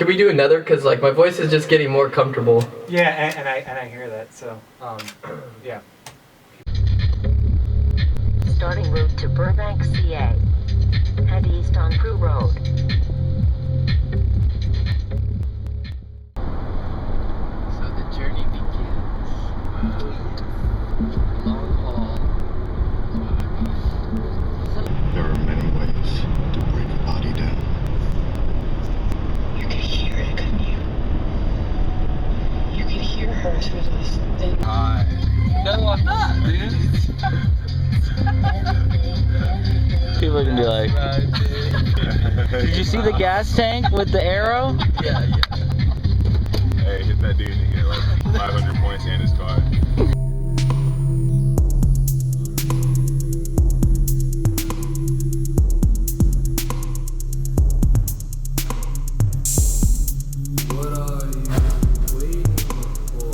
Can we do another? Cause like my voice is just getting more comfortable. Yeah, and I hear that. So yeah. Starting route to Burbank, CA. Head east on Prue Road. So the journey begins. Long haul. There are many ways to break a body down. You could hear it, couldn't you? You could hear her through those thin... No, I'm not, dude. People are gonna be like, did you see the gas tank with the arrow? Yeah. Hey, hit that dude and you get like 500 points and his car. What are you waiting for?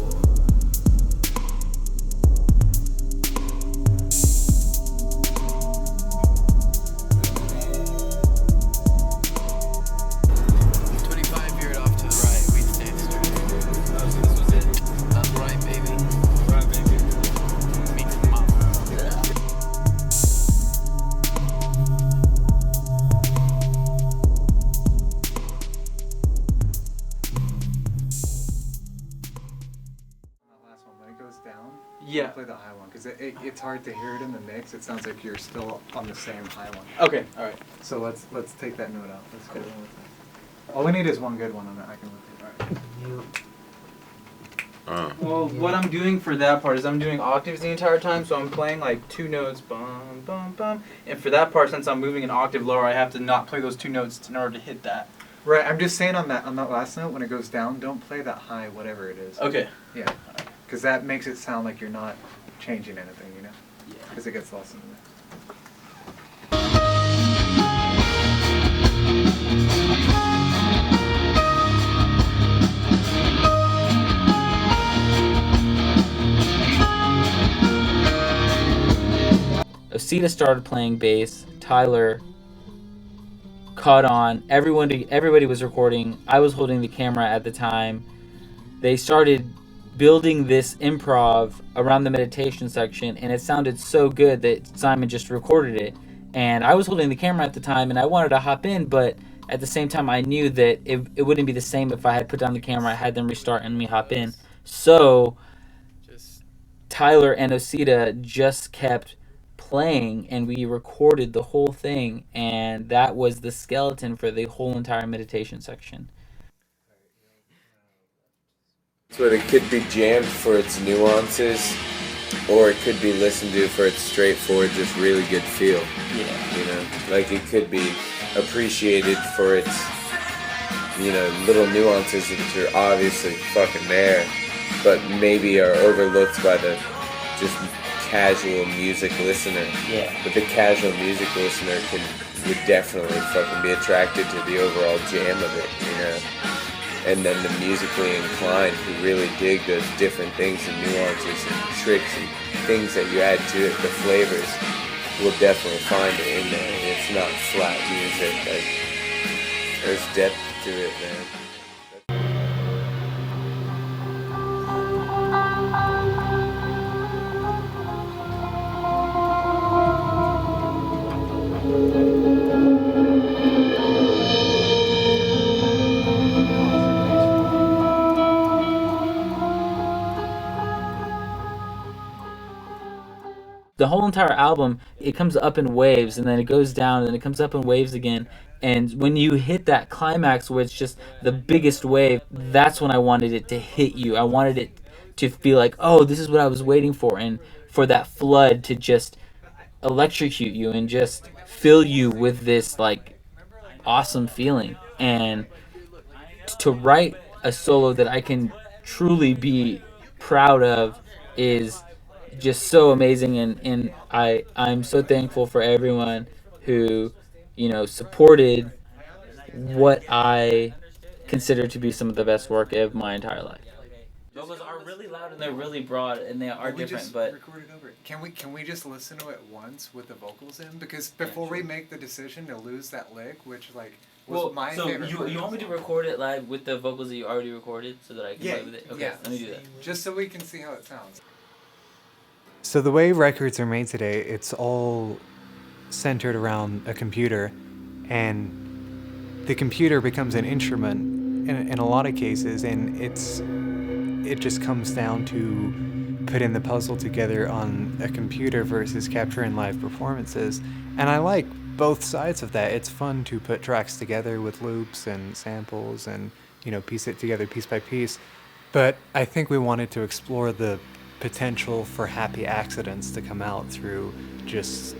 Yeah. Play the high one because it's hard to hear it in the mix. It sounds like you're still on the same high one. Okay, all right. So let's take that note out. Let's go with that. All we need is one good one on it. I can look at it. Well, what I'm doing for that part is I'm doing octaves the entire time, so I'm playing like 2 notes, bum, bum, bum. And for that part, since I'm moving an octave lower, I have to not play those 2 notes in order to hit that. Right. I'm just saying on that last note when it goes down, don't play that high whatever it is. Okay. Yeah. Because that makes it sound like you're not changing anything, you know? Yeah. Because it gets lost in the mix. Osita started playing bass. Tyler caught on. Everybody was recording. I was holding the camera at the time. They started building this improv around the meditation section, and it sounded so good that Simon just recorded it. And I was holding the camera at the time, and I wanted to hop in, but at the same time, I knew that it wouldn't be the same if I had put down the camera, had them restart, and me hop in. So Tyler and Osita just kept playing, and we recorded the whole thing, and that was the skeleton for the whole entire meditation section. So it could be jammed for its nuances, or it could be listened to for its straightforward, just really good feel. Yeah. You know, like it could be appreciated for its, you know, little nuances that are obviously fucking there, but maybe are overlooked by the just casual music listener. Yeah. But the casual music listener would definitely fucking be attracted to the overall jam of it, you know. And then the musically inclined who really dig those different things and nuances and tricks and things that you add to it, the flavors, will definitely find it in there. It's not flat music. Like, there's depth to it, man. The whole entire album, it comes up in waves, and then it goes down, and then it comes up in waves again. And when you hit that climax where it's just the biggest wave, that's when I wanted it to hit you. I wanted it to feel like, oh, this is what I was waiting for, and for that flood to just electrocute you and just fill you with this like awesome feeling. And to write a solo that I can truly be proud of is just so amazing, and I'm so thankful for everyone who, you know, supported what I consider to be some of the best work of my entire life. Vocals are really loud and they're really broad and they are different, but record it over. Can we just listen to it once with the vocals in? Because before we make the decision to lose that lick, which like was my so favorite part. you want me to record it live with the vocals that you already recorded so that I can play with it? Okay, yeah. let me do that. Just so we can see how it sounds. So the way records are made today, it's all centered around a computer, and the computer becomes an instrument in a lot of cases, and it just comes down to putting the puzzle together on a computer versus capturing live performances. And I like both sides of that. It's fun to put tracks together with loops and samples and, piece it together piece by piece. But I think we wanted to explore the potential for happy accidents to come out through just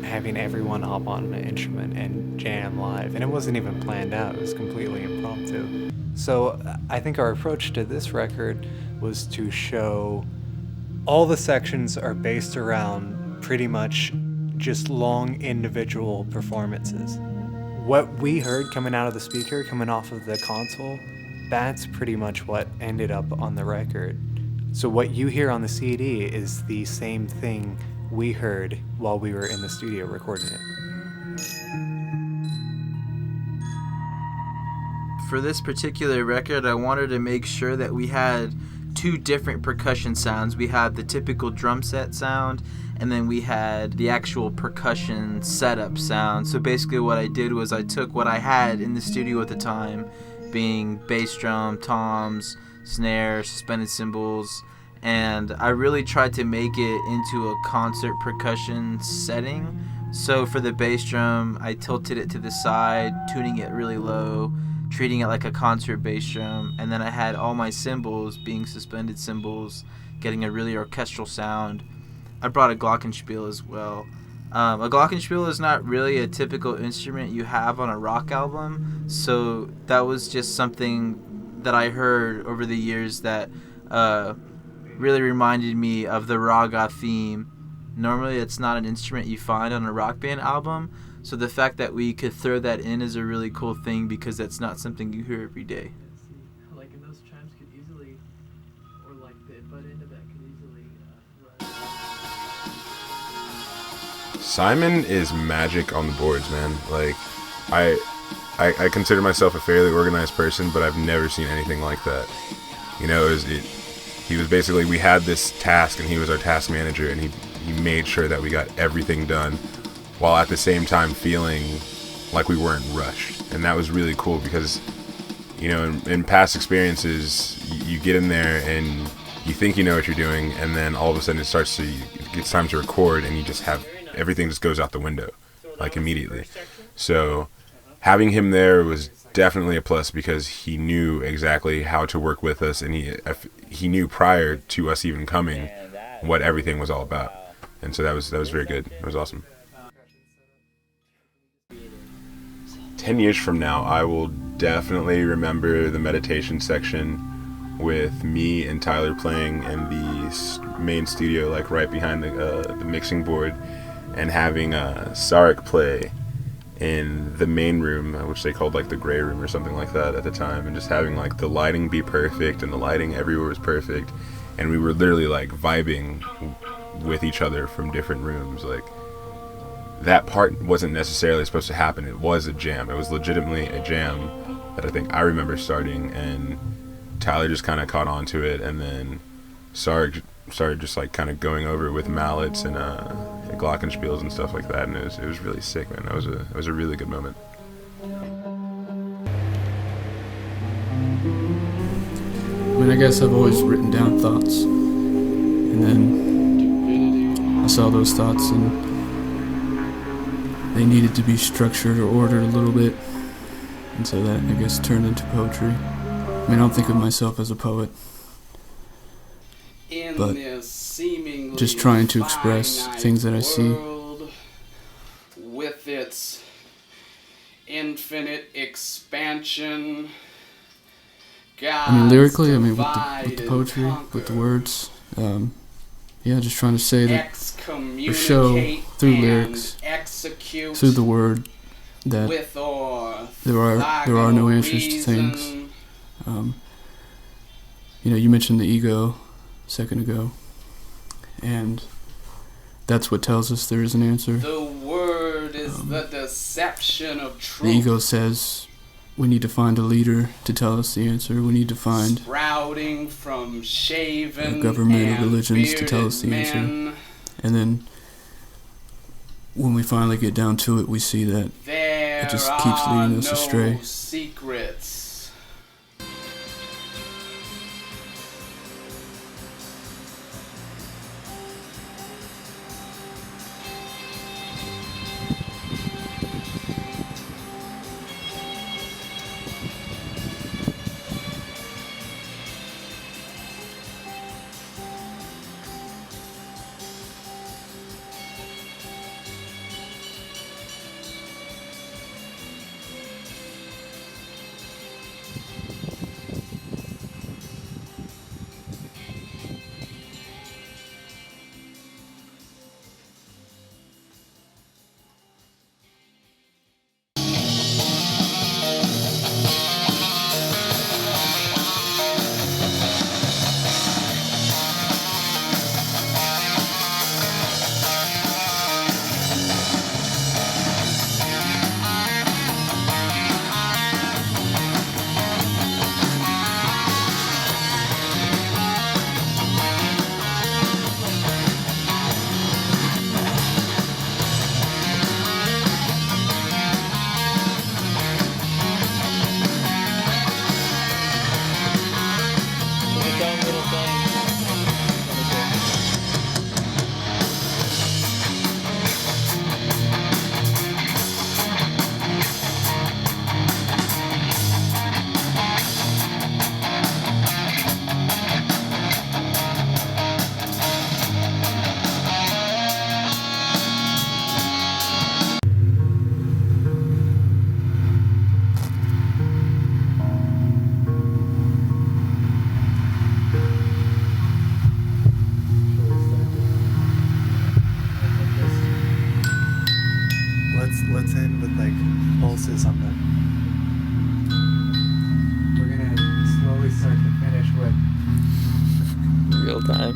having everyone hop on an instrument and jam live. And it wasn't even planned out. It was completely impromptu. So I think our approach to this record was to show all the sections are based around pretty much just long individual performances. What we heard coming out of the speaker, coming off of the console, that's pretty much what ended up on the record. So what you hear on the CD is the same thing we heard while we were in the studio recording it. For this particular record, I wanted to make sure that we had two different percussion sounds. We had the typical drum set sound, and then we had the actual percussion setup sound. So basically what I did was I took what I had in the studio at the time, being bass drum, toms, snare, suspended cymbals, and I really tried to make it into a concert percussion setting. So for the bass drum, I tilted it to the side, tuning it really low, treating it like a concert bass drum, and then I had all my cymbals being suspended cymbals, getting a really orchestral sound. I brought a glockenspiel as well. A glockenspiel is not really a typical instrument you have on a rock album, so that was just something that I heard over the years that really reminded me of the RAGA theme. Normally it's not an instrument you find on a rock band album, so the fact that we could throw that in is a really cool thing because that's not something you hear every day. Like, and those chimes could easily, or like the butt end of that could easily run. Simon is magic on the boards, man. Like, I consider myself a fairly organized person, but I've never seen anything like that. He was basically, we had this task, and he was our task manager, and he made sure that we got everything done, while at the same time feeling like we weren't rushed. And that was really cool because, in past experiences, you get in there and you think you know what you're doing, and then all of a sudden it's time to record, and you just have, everything just goes out the window, like immediately. So having him there was definitely a plus because he knew exactly how to work with us, and he knew prior to us even coming what everything was all about. And so that was very good. It was awesome. 10 years from now, I will definitely remember the meditation section with me and Tyler playing in the main studio, like right behind the mixing board, and having Sarek play in the main room, which they called like the gray room or something like that at the time, and just having like the lighting be perfect, and the lighting everywhere was perfect, and we were literally like vibing with each other from different rooms. Like, that part wasn't necessarily supposed to happen. It was a jam. It was legitimately a jam that I think I remember starting, and Tyler just kind of caught on to it, and then Sarek started just like kind of going over it with mallets and glockenspiels and stuff like that, and it was really sick, man. It was a really good moment. I mean, I guess I've always written down thoughts, and then I saw those thoughts and they needed to be structured or ordered a little bit, and so that, I guess, turned into poetry. I mean, I don't think of myself as a poet, but just trying to express things that I see. With its infinite expansion, I mean, lyrically, I mean, with the poetry, with the words, yeah, just trying to say that, or show through lyrics, through the word, that there are no answers to things. You mentioned the ego a second ago, and that's what tells us there is an answer. The word is the deception of truth. The ego says we need to find a leader to tell us the answer. We need to find sprouting from shaven government or and religions to tell us the answer. men. And then when we finally get down to it, we see that There it just keeps leading us are astray. no secrets. Let's end with like pulses on them. We're gonna slowly start to finish with Real time.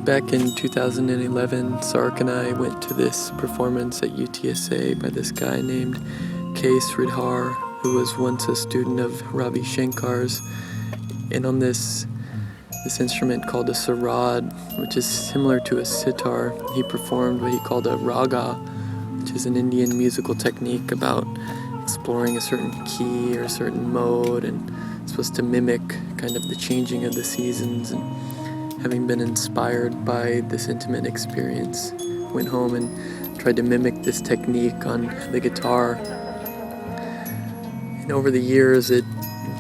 Back in 2011, Sark and I went to this performance at UTSA by this guy named K. Sridhar, who was once a student of Ravi Shankar's. And on this instrument called a sarod, which is similar to a sitar, he performed what he called a raga, which is an Indian musical technique about exploring a certain key or a certain mode, and it's supposed to mimic kind of the changing of the seasons. And having been inspired by this intimate experience, went home and tried to mimic this technique on the guitar. And over the years, it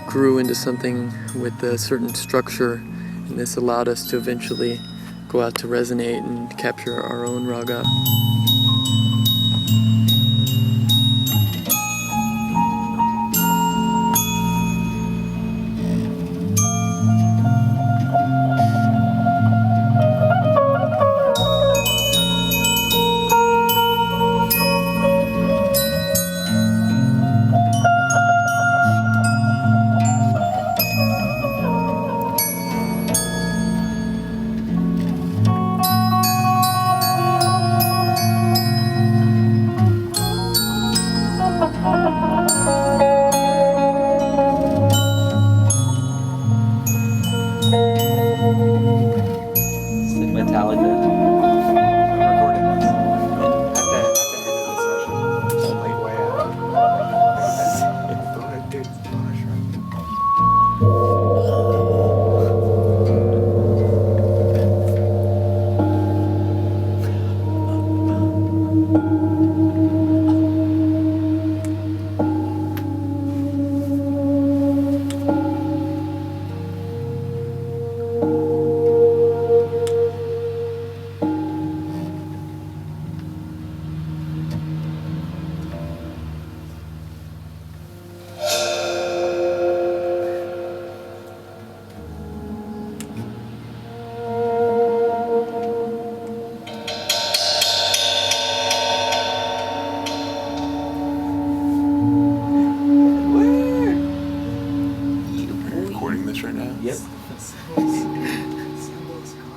grew into something with a certain structure, and this allowed us to eventually go out to resonate and capture our own raga.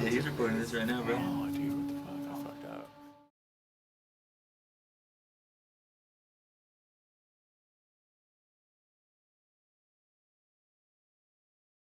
Yeah, he's recording this right now, bro.